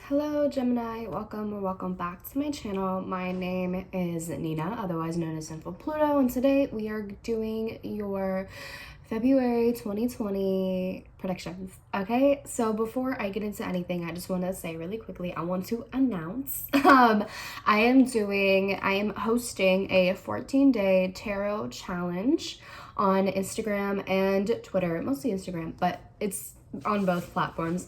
Hello Gemini, welcome or welcome back to my channel. My name is Nina, otherwise known as Sinfulpluto, and today we are doing your February 2020 predictions. Okay, so before I get into anything, I just want to say really quickly, I want to announce I am hosting a 14-day tarot challenge on Instagram and Twitter, mostly Instagram, but it's on both platforms.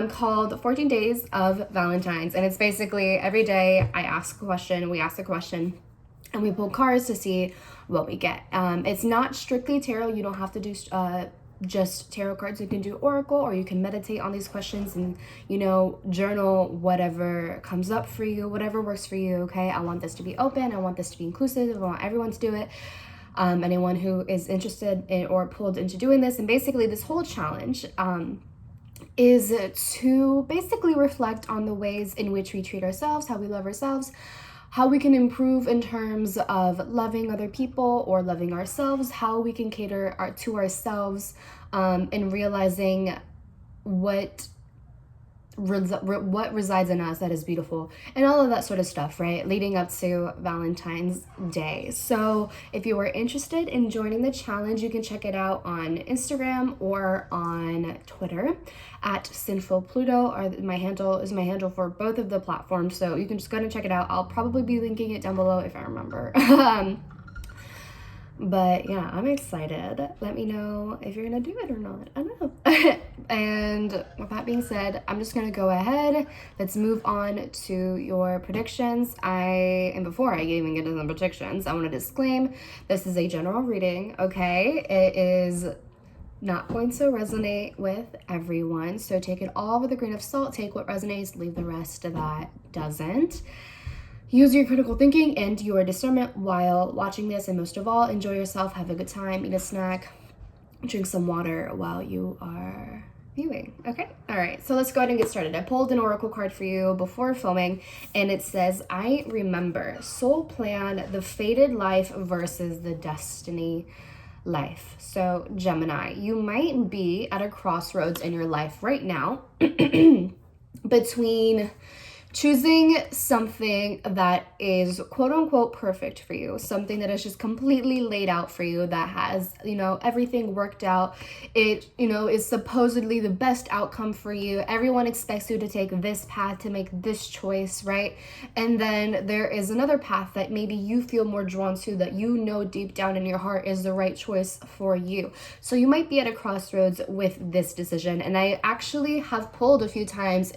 Called 14 Days of Valentine's, and it's basically every day I ask a question, we ask the question, and we pull cards to see what we get. It's not strictly tarot. You don't have to do just tarot cards. You can do oracle, or you can meditate on these questions and, you know, journal whatever comes up for you, whatever works for you. Okay, I want this to be open, I want this to be inclusive, I want everyone to do it. Anyone who is interested in or pulled into doing this, and basically this whole challenge is to basically reflect on the ways in which we treat ourselves, how we love ourselves, how we can improve in terms of loving other people or loving ourselves, how we can cater to ourselves, and realizing what resides in us that is beautiful, and all of that sort of stuff, right, leading up to Valentine's Day. So if you are interested in joining the challenge, you can check it out on Instagram or on Twitter at Sinfulpluto, or my handle for both of the platforms, so you can just go and check it out. I'll probably be linking it down below if I remember. But yeah, I'm excited. Let me know if you're gonna do it or not. I don't know. And with that being said, I'm just gonna go ahead. Let's move on to your predictions. And before I even get into the predictions, I want to disclaim this is a general reading, okay? It is not going to resonate with everyone, so take it all with a grain of salt. Take what resonates, leave the rest that doesn't. Use your critical thinking and your discernment while watching this, and most of all, enjoy yourself, have a good time, eat a snack, drink some water while you are viewing. Okay? All right, so let's go ahead and get started. I pulled an oracle card for you before filming, and it says, I remember, soul plan, the fated life versus the destiny life. So Gemini, you might be at a crossroads in your life right now between choosing something that is quote unquote perfect for you, something that is just completely laid out for you, that has, you know, everything worked out. It, you know, is supposedly the best outcome for you. Everyone expects you to take this path, to make this choice, right? And then there is another path that maybe you feel more drawn to, that you know deep down in your heart is the right choice for you. So you might be at a crossroads with this decision. And I actually have pulled a few times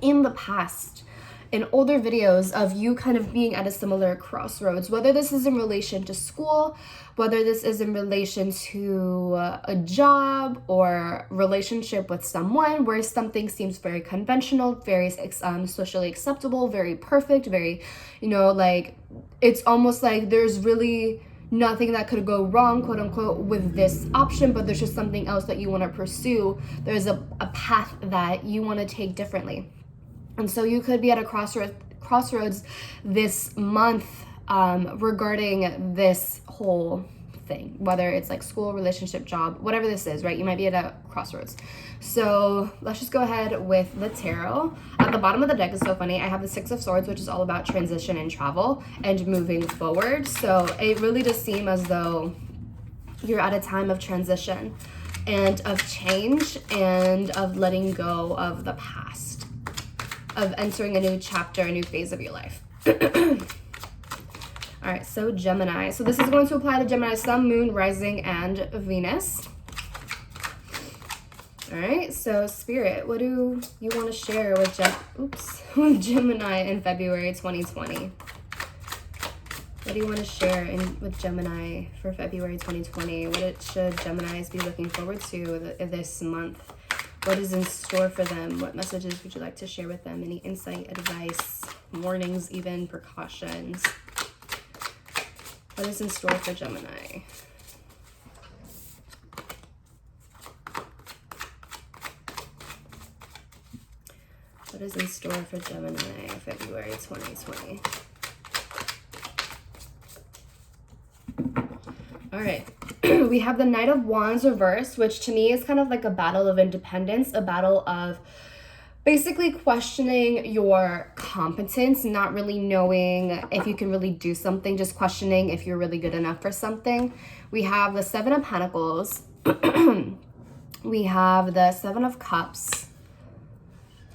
in the past in older videos of you kind of being at a similar crossroads, whether this is in relation to school, whether this is in relation to a job or relationship with someone, where something seems very conventional, very socially acceptable, very perfect, very, you know, like it's almost like there's really nothing that could go wrong, quote unquote, with this option, but there's just something else that you want to pursue. There's a path that you want to take differently. And so you could be at a crossroads this month regarding this whole thing, whether it's like school, relationship, job, whatever this is, right? You might be at a crossroads. So let's just go ahead with the tarot. At the bottom of the deck is so funny. I have the Six of Swords, which is all about transition and travel and moving forward. So it really does seem as though you're at a time of transition and of change and of letting go of the past, of entering a new chapter, a new phase of your life. All right, so Gemini. So this is going to apply to Gemini, Sun, Moon, Rising, and Venus. All right, so Spirit, what do you want to share with with Gemini in February 2020? What do you want to share with Gemini for February 2020? What should Geminis be looking forward to this month? What is in store for them? What messages would you like to share with them? Any insight, advice, warnings, even precautions? What is in store for Gemini? What is in store for Gemini, February 2020? All right. We have the Knight of Wands reversed, which to me is kind of like a battle of independence, a battle of basically questioning your competence, not really knowing if you can really do something, just questioning if you're really good enough for something. We have the Seven of Pentacles. We have the Seven of Cups,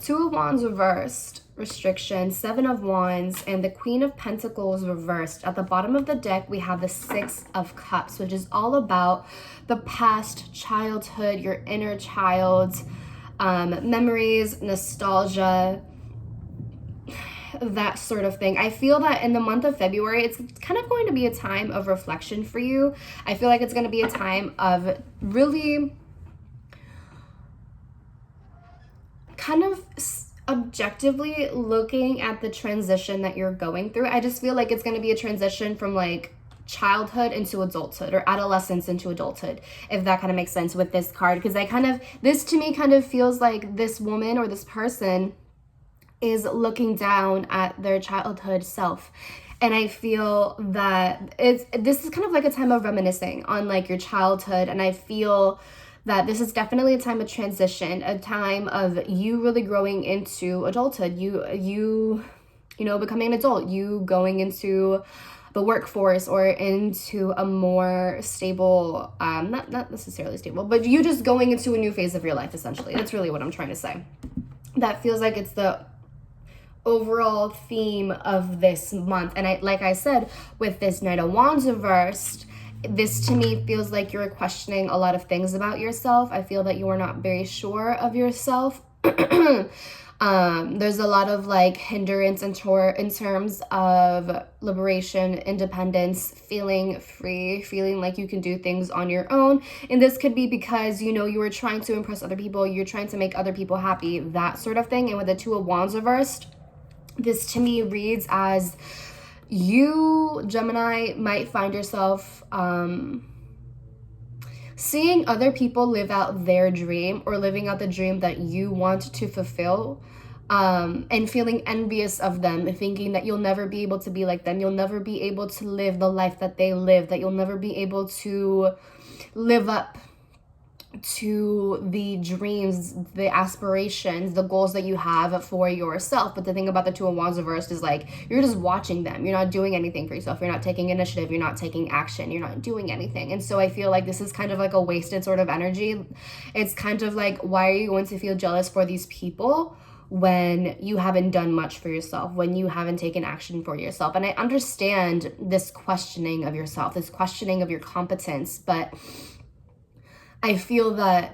Two of Wands reversed, restriction, Seven of Wands, and the Queen of Pentacles reversed. At the bottom of the deck, we have the Six of Cups, which is all about the past, childhood, your inner child, memories, nostalgia, that sort of thing. I feel that in the month of February, it's kind of going to be a time of reflection for you. I feel like it's going to be a time of really kind of objectively looking at the transition that you're going through. I just feel like it's going to be a transition from like childhood into adulthood, or adolescence into adulthood, if that kind of makes sense with this card. Because this to me kind of feels like this woman or this person is looking down at their childhood self. And I feel that this is kind of like a time of reminiscing on like your childhood. And I feel that this is definitely a time of transition, a time of you really growing into adulthood, you know, becoming an adult, you going into the workforce or into a more stable, not necessarily stable, but you just going into a new phase of your life, essentially. That's really what I'm trying to say. That feels like it's the overall theme of this month. And like I said, with this Knight of Wands reversed, this to me feels like you're questioning a lot of things about yourself. I feel that you are not very sure of yourself. There's a lot of like hindrance in terms of liberation, independence, feeling free, feeling like you can do things on your own. And this could be because, you know, you were trying to impress other people, you're trying to make other people happy, that sort of thing. And with the Two of Wands reversed, this to me reads as you, Gemini, might find yourself seeing other people live out their dream, or living out the dream that you want to fulfill, and feeling envious of them, thinking that you'll never be able to be like them, you'll never be able to live the life that they live, that you'll never be able to live up to the dreams, the aspirations, the goals that you have for yourself. But the thing about the Two of Wands reversed is like, you're just watching them. You're not doing anything for yourself. You're not taking initiative. You're not taking action. You're not doing anything. And so I feel like this is kind of like a wasted sort of energy. It's kind of like, why are you going to feel jealous for these people when you haven't done much for yourself, when you haven't taken action for yourself? And I understand this questioning of yourself, this questioning of your competence, but I feel that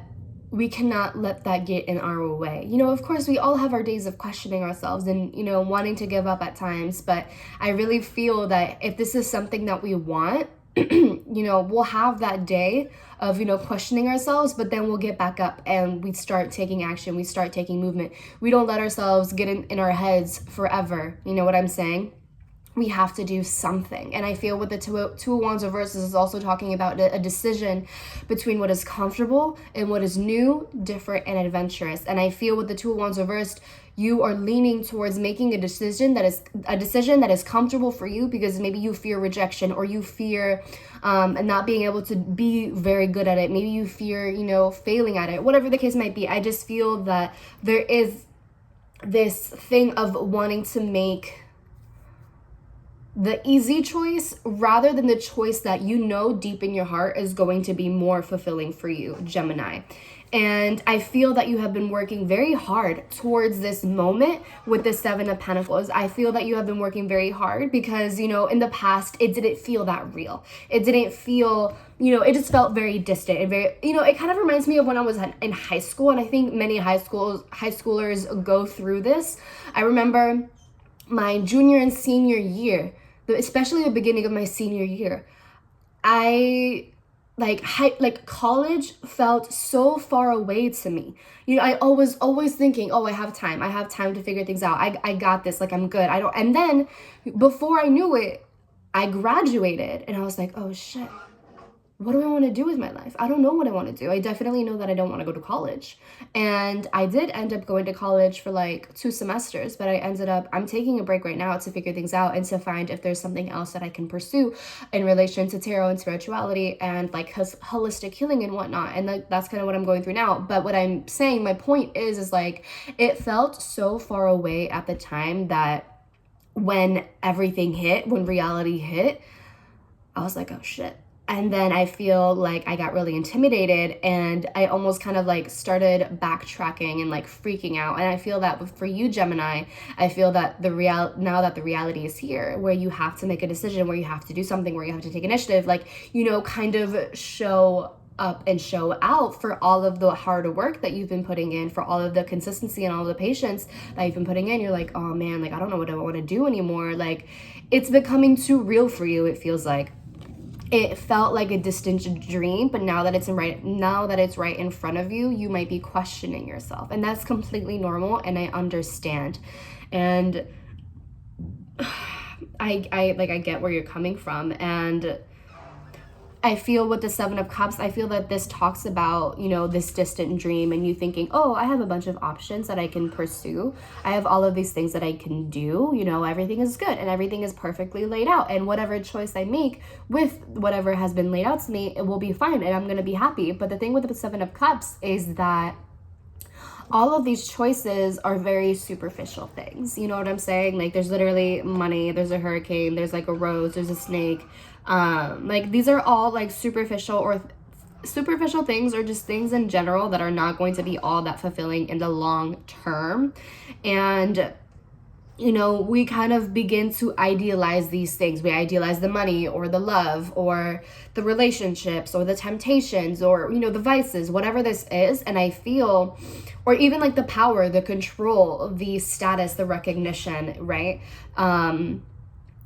we cannot let that get in our way. You know, of course, we all have our days of questioning ourselves and, you know, wanting to give up at times. But I really feel that if this is something that we want, you know, we'll have that day of, you know, questioning ourselves, but then we'll get back up and we start taking action. We start taking movement. We don't let ourselves get in our heads forever. You know what I'm saying? We have to do something. And I feel with the Two of Wands reversed, this is also talking about a decision between what is comfortable and what is new, different, and adventurous. And I feel with the Two of Wands reversed, you are leaning towards making a decision that is comfortable for you, because maybe you fear rejection, or you fear not being able to be very good at it. Maybe you fear, you know, failing at it, whatever the case might be. I just feel that there is this thing of wanting to make the easy choice rather than the choice that you know deep in your heart is going to be more fulfilling for you, Gemini. And I feel that you have been working very hard towards this moment with the Seven of Pentacles. I feel that you have been working very hard because, you know, in the past, it didn't feel that real. It didn't feel, you know, it just felt very distant and very, you know, it kind of reminds me of when I was in high school. And I think many high schoolers go through this. I remember my junior and senior year, especially the beginning of my senior year, I college felt so far away to me. You know, I was always thinking, oh, I have time to figure things out. I got this, like I'm good. And then before I knew it, I graduated and I was like, oh shit, what do I want to do with my life? I don't know what I want to do. I definitely know that I don't want to go to college. And I did end up going to college for like 2 semesters, but I'm taking a break right now to figure things out and to find if there's something else that I can pursue in relation to tarot and spirituality and like holistic healing and whatnot. And that's kind of what I'm going through now. But what I'm saying, my point is like, it felt so far away at the time that when everything hit, when reality hit, I was like, oh shit. And then I feel like I got really intimidated and I almost kind of like started backtracking and like freaking out. And I feel that for you, Gemini, I feel that now that the reality is here, where you have to make a decision, where you have to do something, where you have to take initiative, like, you know, kind of show up and show out for all of the hard work that you've been putting in, for all of the consistency and all the patience that you've been putting in. You're like, oh man, like, I don't know what I want to do anymore. Like, it's becoming too real for you, it feels like. It felt like a distant dream, but now that it's right in front of you, you might be questioning yourself. And that's completely normal, and I understand. And I get where you're coming from. And I feel with the 7 of Cups, I feel that this talks about, you know, this distant dream and you thinking, oh, I have a bunch of options that I can pursue. I have all of these things that I can do. You know, everything is good and everything is perfectly laid out. And whatever choice I make with whatever has been laid out to me, it will be fine and I'm going to be happy. But the thing with the 7 of Cups is that all of these choices are very superficial things. You know what I'm saying? Like, there's literally money, there's a hurricane, there's like a rose, there's a snake. Like, these are all like superficial things, or just things in general that are not going to be all that fulfilling in the long term. And you know, we kind of begin to idealize these things. We idealize the money or the love or the relationships or the temptations or, you know, the vices, whatever this is. And I feel, or even like the power, the control, the status, the recognition, right?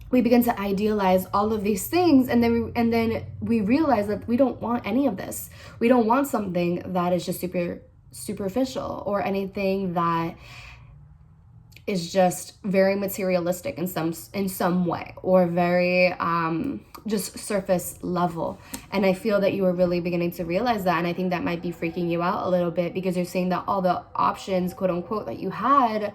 We begin to idealize all of these things, and then we realize that we don't want any of this. We don't want something that is just superficial, or anything that is just very materialistic in some way, or very just surface level. And I feel that you are really beginning to realize that, and I think that might be freaking you out a little bit, because you're seeing that all the options, quote unquote, that you had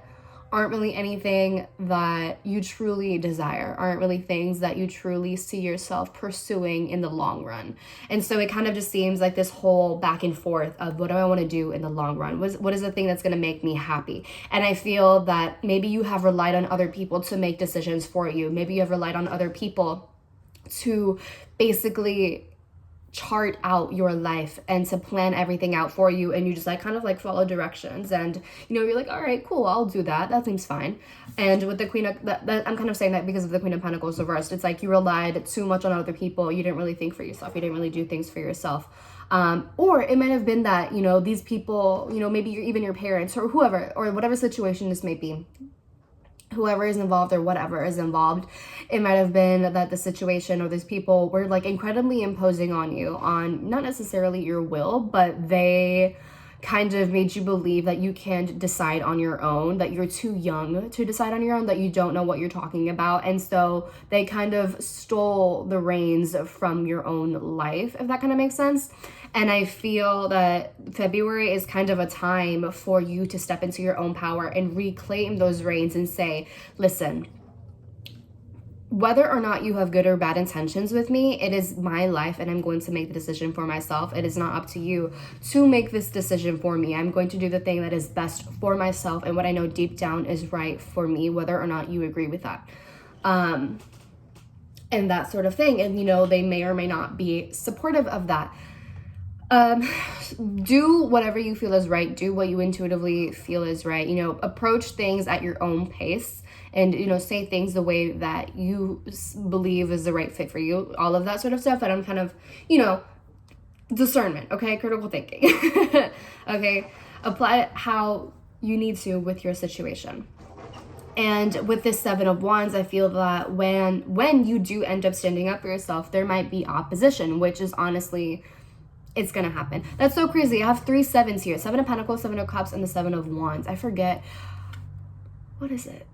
aren't really anything that you truly desire, aren't really things that you truly see yourself pursuing in the long run. And so it kind of just seems like this whole back and forth of, what do I want to do in the long run? What is the thing that's going to make me happy? And I feel that maybe you have relied on other people to make decisions for you. Maybe you have relied on other people to basically chart out your life and to plan everything out for you, and you just like kind of like follow directions, and you know, you're like, all right, cool, I'll do that seems fine. And with the Queen of that I'm kind of saying that because of the Queen of Pentacles reversed, it's like you relied too much on other people. You didn't really think for yourself. You didn't really do things for yourself. Or it might have been that, you know, these people, you know, maybe even your parents or whoever, or whatever situation this may be, whoever is involved or whatever is involved, it might have been that the situation or these people were like incredibly imposing on you, on not necessarily your will, but they kind of made you believe that you can't decide on your own, that you're too young to decide on your own, that you don't know what you're talking about. And so they kind of stole the reins from your own life, if that kind of makes sense. And I feel that February is kind of a time for you to step into your own power and reclaim those reins and say, listen, whether or not you have good or bad intentions with me, it is my life and I'm going to make the decision for myself. It is not up to you to make this decision for me. I'm going to do the thing that is best for myself and what I know deep down is right for me, whether or not you agree with that. And that sort of thing. And, you know, they may or may not be supportive of that. Do whatever you feel is right. Do what you intuitively feel is right. You know, approach things at your own pace and, you know, say things the way that you believe is the right fit for you. All of that sort of stuff. And I'm kind of, you know, discernment. Okay. Critical thinking. Okay. Apply it how you need to with your situation. And with this 7 of Wands, I feel that when you do end up standing up for yourself, there might be opposition, which is honestly, it's gonna happen. That's so crazy. I have 3 sevens here. 7 of Pentacles, 7 of Cups, and the 7 of Wands. I forget. What is it?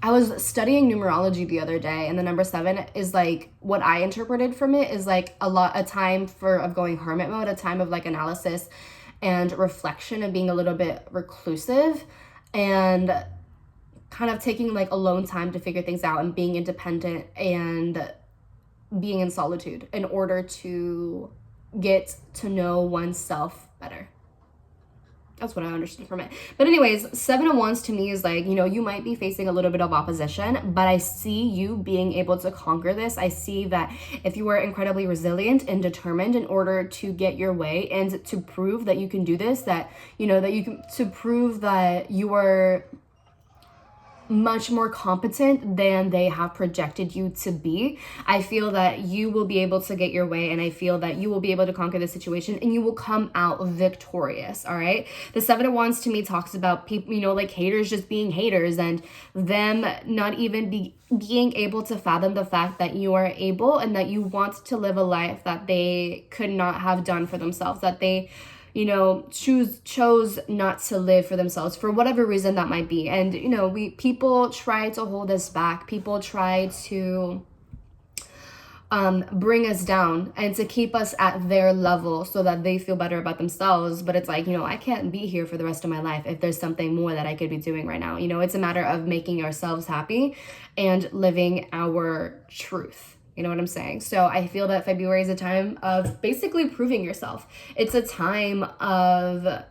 I was studying numerology the other day, and the number 7 is like, what I interpreted from it is like a time of going hermit mode, a time of like analysis and reflection and being a little bit reclusive and kind of taking like alone time to figure things out and being independent and being in solitude in order to get to know oneself better. That's what I understood from it. But anyways, 7 of Wands to me is like, you know, you might be facing a little bit of opposition, but I see you being able to conquer this. I see that if you are incredibly resilient and determined in order to get your way and to prove that you can do this, that, you know, that you can, to prove that you are much more competent than they have projected you to be. I feel that you will be able to get your way, and I feel that you will be able to conquer the situation and you will come out victorious. All right. The 7 of Wands to me talks about people, you know, like haters just being haters and them not even being able to fathom the fact that you are able and that you want to live a life that they could not have done for themselves, that they, you know, chose not to live for themselves for whatever reason that might be. And, you know, people try to hold us back. People try to bring us down and to keep us at their level so that they feel better about themselves. But it's like, you know, I can't be here for the rest of my life if there's something more that I could be doing right now. You know, it's a matter of making ourselves happy and living our truth. You know what I'm saying? So I feel that February is a time of basically proving yourself. It's a time of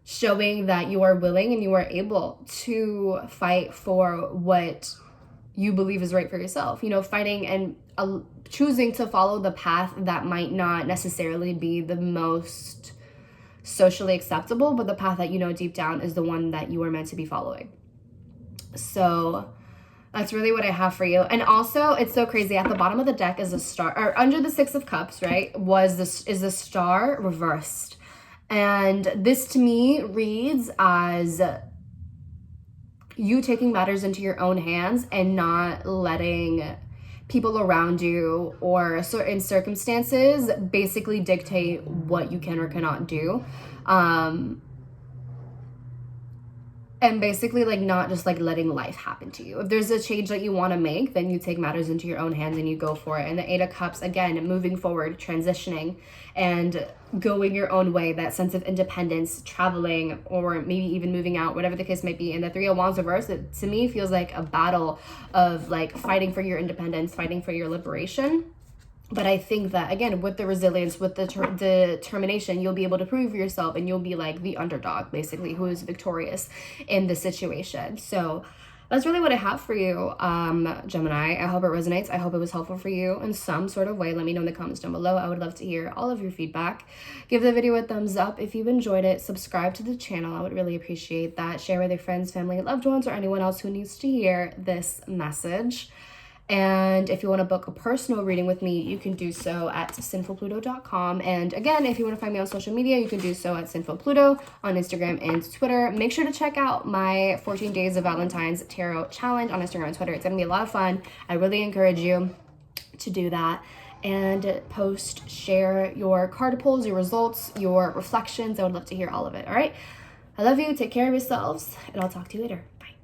showing that you are willing and you are able to fight for what you believe is right for yourself. You know, fighting and choosing to follow the path that might not necessarily be the most socially acceptable, but the path that you know deep down is the one that you are meant to be following. So that's really what I have for you. And also, it's so crazy. At the bottom of the deck is a star, or under the 6 of Cups, right, is a star reversed. And this to me reads as you taking matters into your own hands and not letting people around you or certain circumstances basically dictate what you can or cannot do. And basically, like, not just, like, letting life happen to you. If there's a change that you want to make, then you take matters into your own hands and you go for it. And the 8 of Cups, again, moving forward, transitioning, and going your own way, that sense of independence, traveling, or maybe even moving out, whatever the case might be. And the 3 of Wands reverse, it, to me, feels like a battle of, like, fighting for your independence, fighting for your liberation. But I think that, again, with the resilience, with the determination, you'll be able to prove yourself and you'll be like the underdog, basically, who is victorious in the situation. So that's really what I have for you, Gemini. I hope it resonates. I hope it was helpful for you in some sort of way. Let me know in the comments down below. I would love to hear all of your feedback. Give the video a thumbs up if you've enjoyed it. Subscribe to the channel. I would really appreciate that. Share with your friends, family, loved ones, or anyone else who needs to hear this message. And if you want to book a personal reading with me, you can do so at Sinfulpluto.com. And again, if you want to find me on social media, you can do so at Sinfulpluto on Instagram and Twitter. Make sure to check out my 14 Days of Valentine's Tarot Challenge on Instagram and Twitter. It's going to be a lot of fun. I really encourage you to do that. And share your card pulls, your results, your reflections. I would love to hear all of it. All right. I love you. Take care of yourselves. And I'll talk to you later.